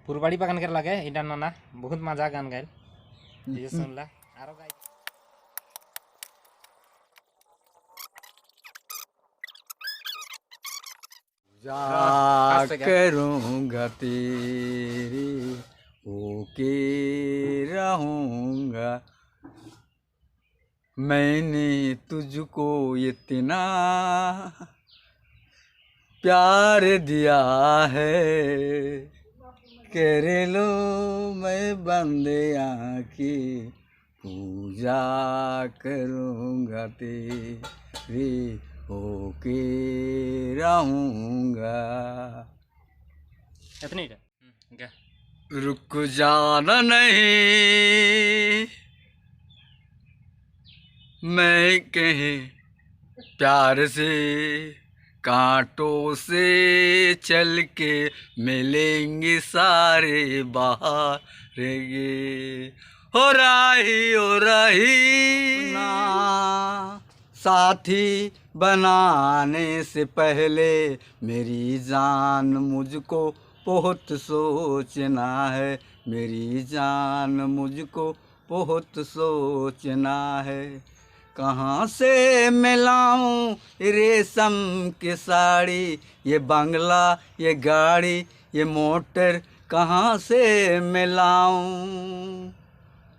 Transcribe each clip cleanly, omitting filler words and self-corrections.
फुलबाड़ी बागान के लगे इटा नाना बहुत मजा गान गाइल ये सुनला आरो गाय जा करूँगा तेरी होके रहूँगा। मैंने तुझको इतना प्यार दिया है, कर लो मैं बंदे आँखी पूजा करूँगा तेरी होके रहूँगा। इतनी गा रुक जाना नहीं, मैं कहीं प्यार से कांटों से चल के मिलेंगे सारे बहारेंगे। हो रही ना साथी बनाने से पहले मेरी जान मुझको बहुत सोचना है, मेरी जान मुझको बहुत सोचना है। कहाँ से मिलाऊं रेशम की साड़ी, ये बंगला ये गाड़ी ये मोटर कहाँ से मिलाऊं।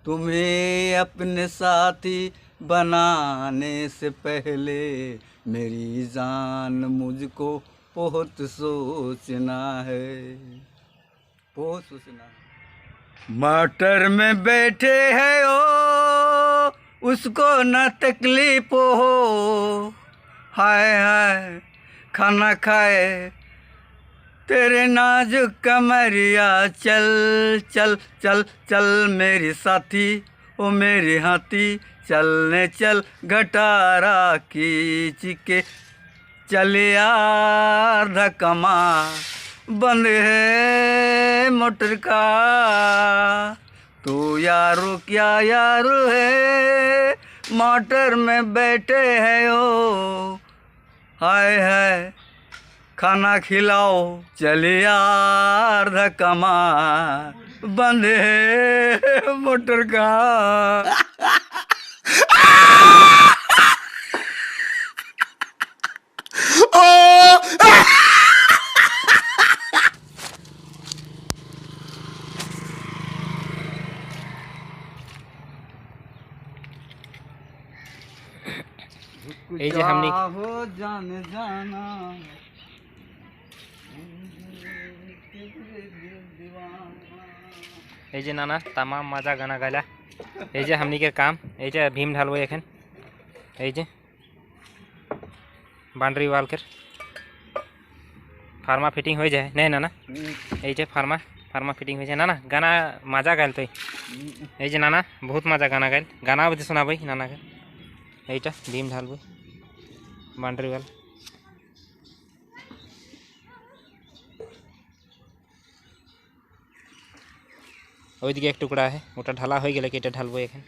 तुम्हें अपने साथी बनाने से पहले मेरी जान मुझको बहुत सोचना है, बहुत सोचना है। मटर में बैठे हैं ओ उसको न तकलीफ हो, हाय हाय खाना खाए तेरे नाजुक कमरिया। चल चल चल चल मेरी साथी ओ मेरी हाथी, चलने चल घटारा खींच के चल यार धक्मा बंद है मोटर का। तू यारो क्या यारो है मोटर में बैठे हैं ओ, हाय हाय खाना खिलाओ चल यार धक्मा बंद है मोटर का। ए जे हमनी हो जान जाना ए जे नाना तमाम मजा गाना गाला ए जे हमनी के काम ए जे भीम ढालबो एखन ए जे बाउंड्री वाल कर फार्मा फिटिंग हो जाए नहीं नाना ए जे फार्मा फिटिंग हो जाए नाना गाना मजा गाइल तो ए जे नाना बहुत मजा गाना गाइल गाना बजे सुनाबई नाना के एटा भीम ढालबो बाउंड्री वाल ओई दिके एक टुकड़ा है ओटा ढाला हो गेले कि एटा ढालबो एखन।